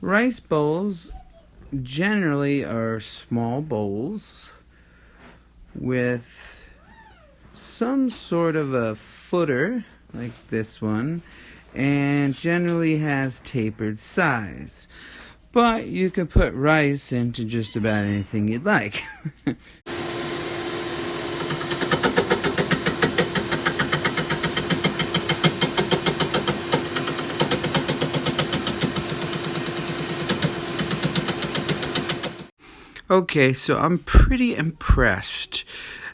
Rice bowls generally are small bowls with some sort of a footer like this one, and generally has tapered sides, but you could put rice into just about anything you'd like. Okay, so I'm pretty impressed.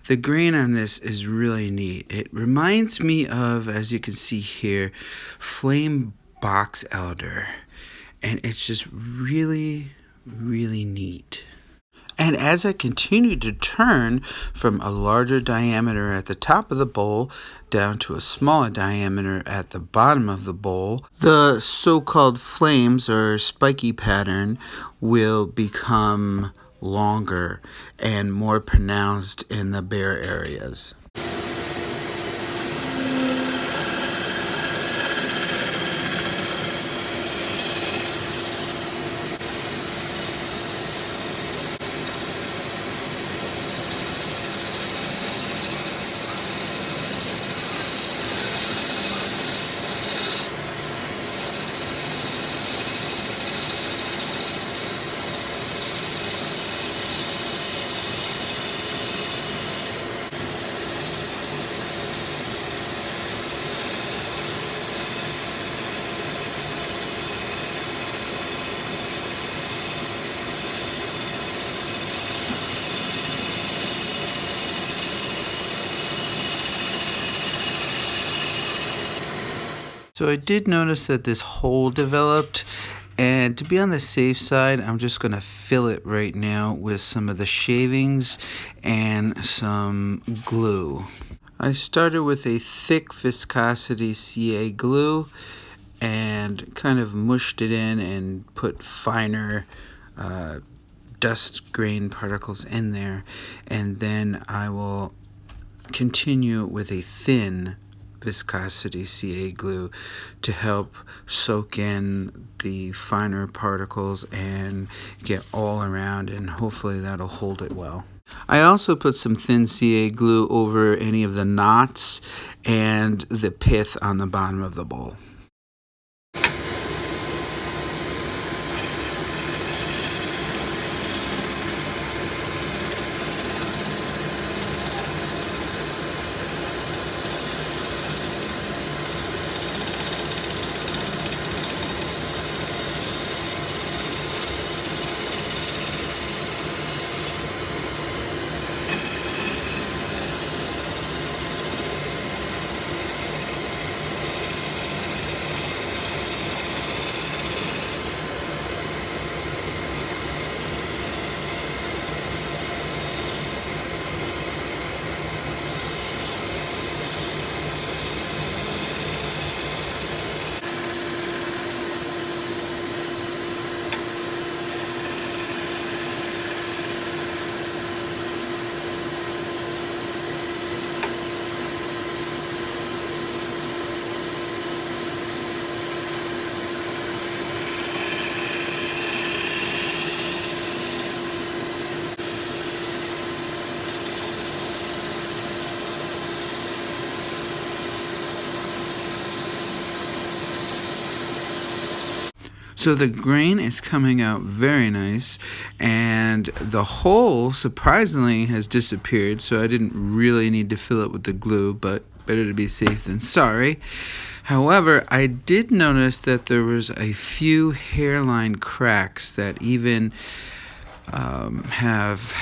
The grain on this is really neat. It reminds me of, as you can see here, flame box elder. And it's just really, really neat. And as I continue to turn from a larger diameter at the top of the bowl down to a smaller diameter at the bottom of the bowl, the so-called flames or spiky pattern will become longer and more pronounced in the bare areas. So I did notice that this hole developed, and to be on the safe side, I'm just going to fill it right now with some of the shavings and some glue. I started with a thick viscosity CA glue and kind of mushed it in and put finer dust grain particles in there, and then I will continue with a thin viscosity CA glue to help soak in the finer particles and get all around, and hopefully that'll hold it well. I also put some thin CA glue over any of the knots and the pith on the bottom of the bowl. So the grain is coming out very nice, and the hole surprisingly has disappeared, so I didn't really need to fill it with the glue, but better to be safe than sorry. However, I did notice that there was a few hairline cracks that even have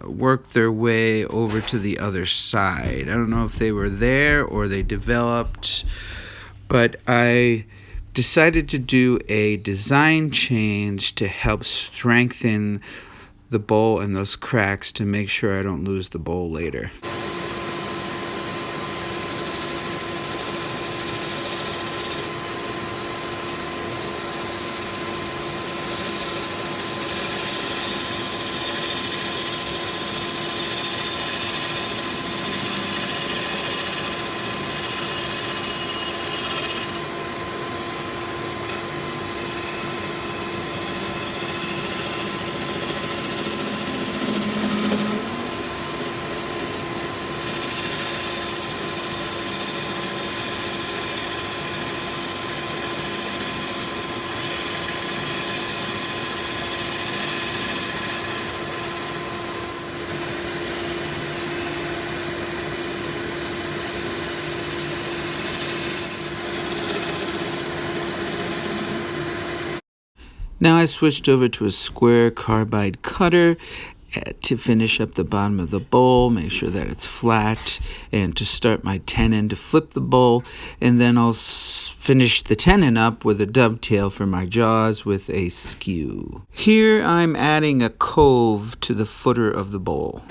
worked their way over to the other side. I don't know if they were there or they developed, but I decided to do a design change to help strengthen the bowl and those cracks to make sure I don't lose the bowl later. Now I switched over to a square carbide cutter to finish up the bottom of the bowl, make sure that it's flat, and to start my tenon to flip the bowl, and then I'll finish the tenon up with a dovetail for my jaws with a skew. Here I'm adding a cove to the footer of the bowl.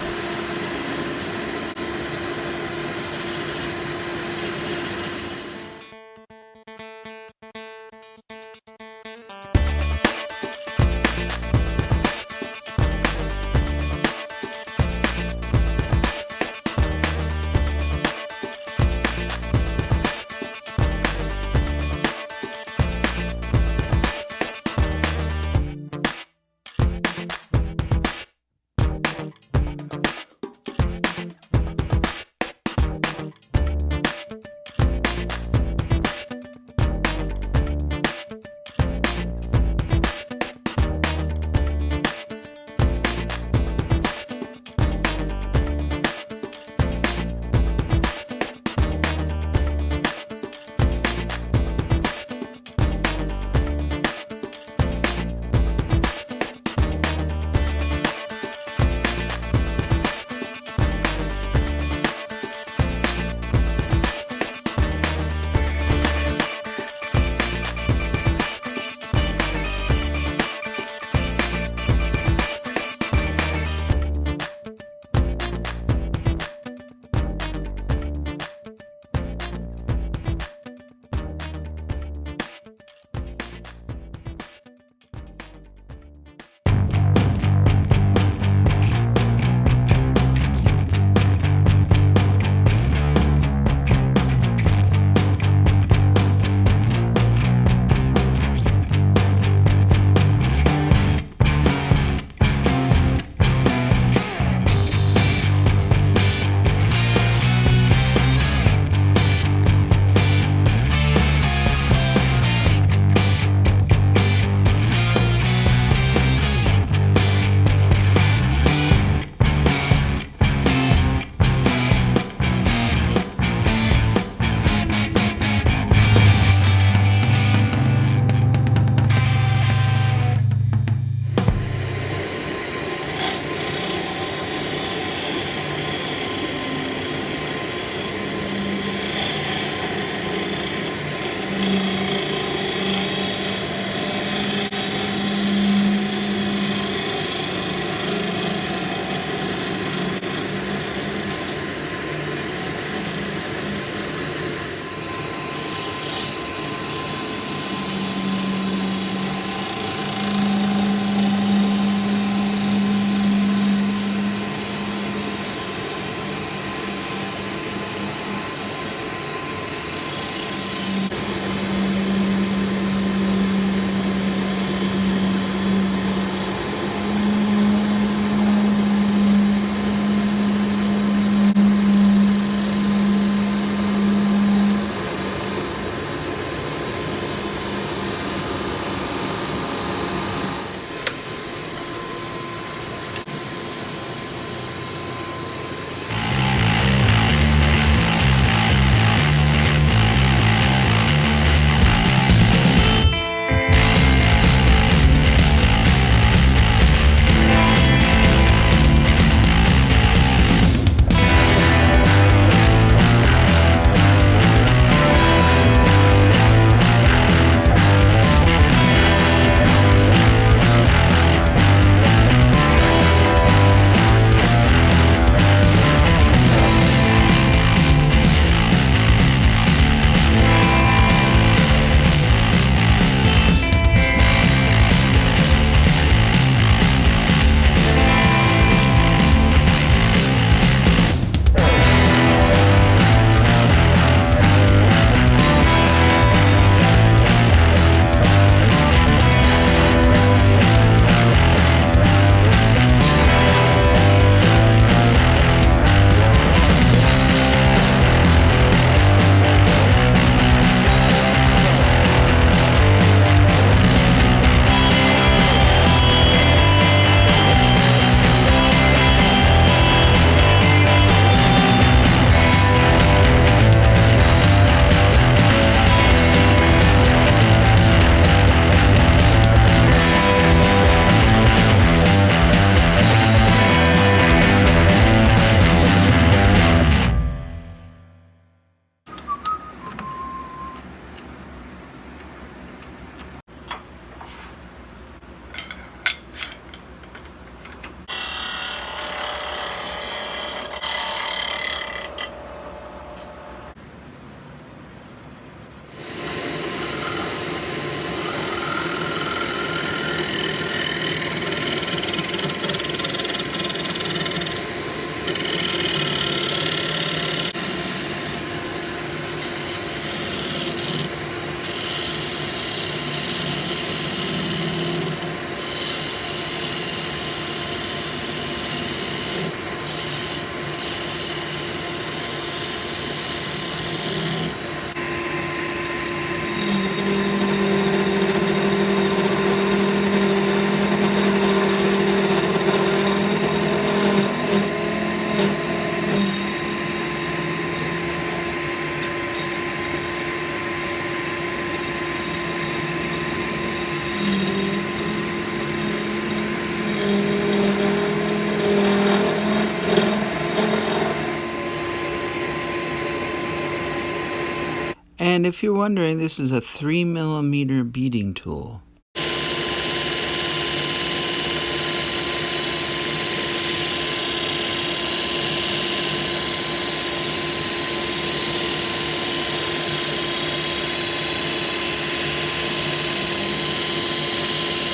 And if you're wondering, this is a 3mm beading tool.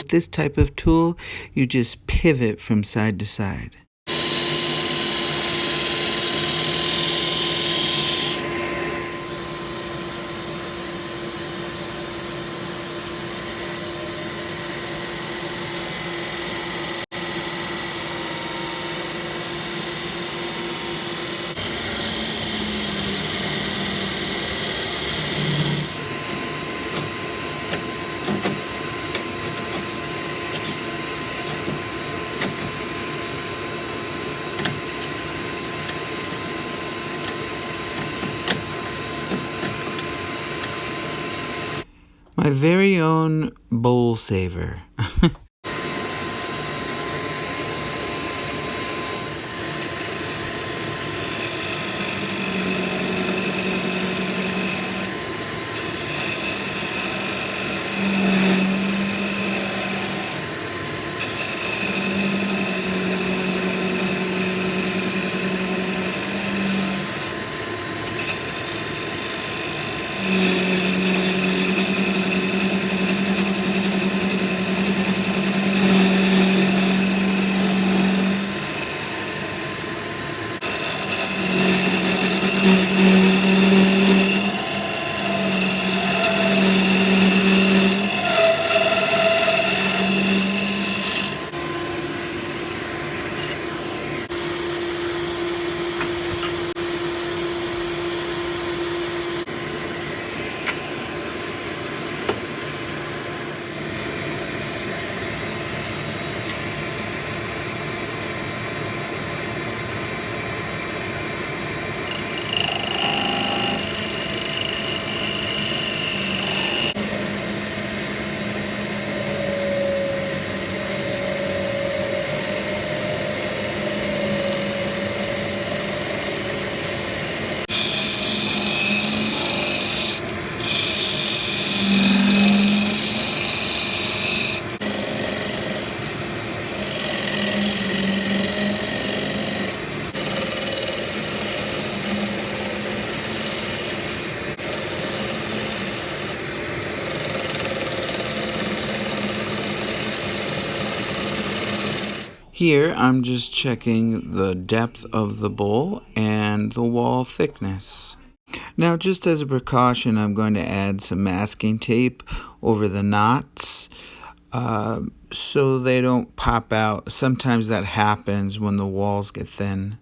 This type of tool, you just pivot from side to side. My very own bowl saver. Here, I'm just checking the depth of the bowl and the wall thickness. Now, just as a precaution, I'm going to add some masking tape over the knots so they don't pop out. Sometimes that happens when the walls get thin.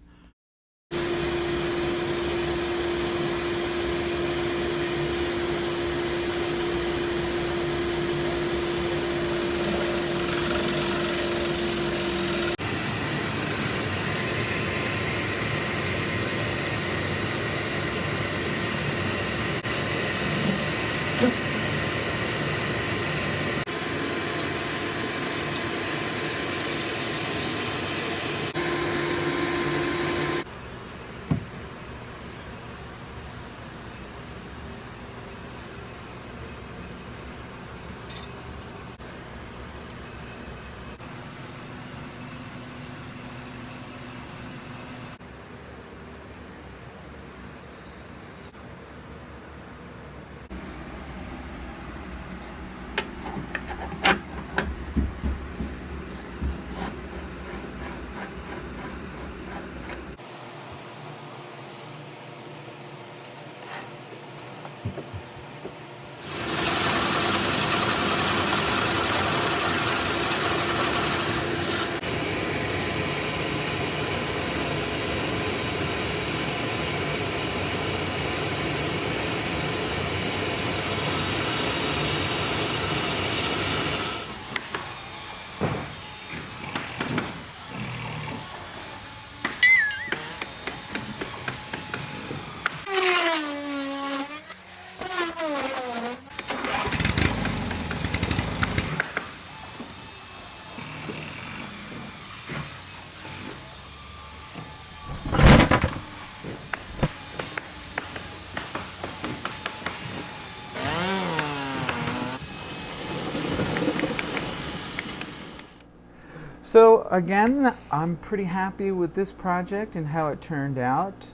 So again, I'm pretty happy with this project and how it turned out.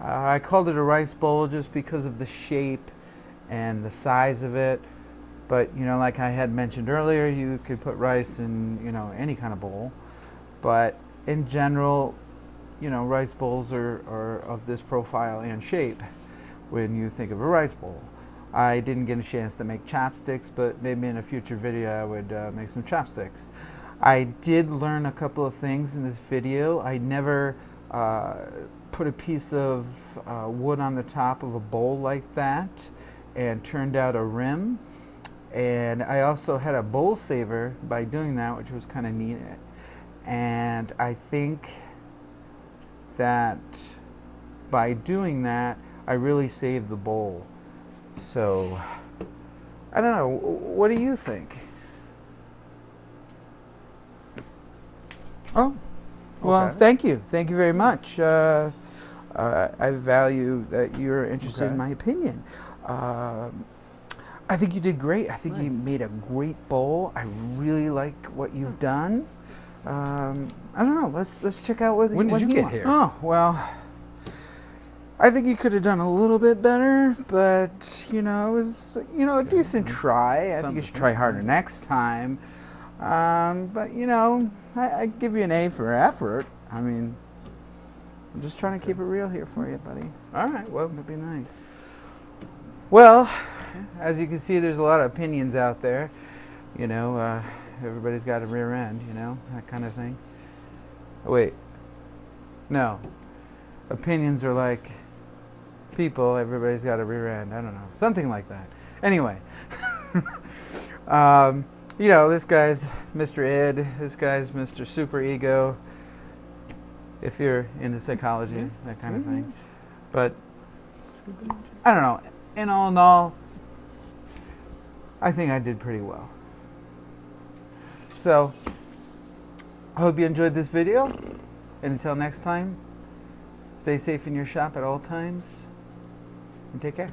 I called it a rice bowl just because of the shape and the size of it. But you know, like I had mentioned earlier, you could put rice in, you know, any kind of bowl. But in general, you know, rice bowls are of this profile and shape when you think of a rice bowl. I didn't get a chance to make chopsticks, but maybe in a future video I would make some chopsticks. I did learn a couple of things in this video. I never put a piece of wood on the top of a bowl like that and turned out a rim. And I also had a bowl saver by doing that, which was kind of neat. And I think that by doing that, I really saved the bowl. So, I don't know, what do you think? Oh, well, Okay. thank you. Thank you very much. I value that you're interested in Okay. my opinion. I think you did great. I think you made a great bowl. I really like what you've done. I don't know. Let's check out what. When did what you he get wants. here? Oh well, I think you could have done a little bit better, but you know, it was a decent try. I think you should try harder next time. But you know, I give you an A for effort. I mean, I'm just trying to keep it real here for you, buddy. All right. Well, Would be nice. Well, as you can see, there's a lot of opinions out there. You know, everybody's got a rear end, you know, that kind of thing. Oh, wait. No. Opinions are like people, everybody's got a rear end. I don't know. Something like that. Anyway. You know, this guy's Mr. Ed. This guy's Mr. Super Ego. If you're into psychology, that kind of thing. But, I don't know. In all, I think I did pretty well. So, I hope you enjoyed this video. And until next time, stay safe in your shop at all times. And take care.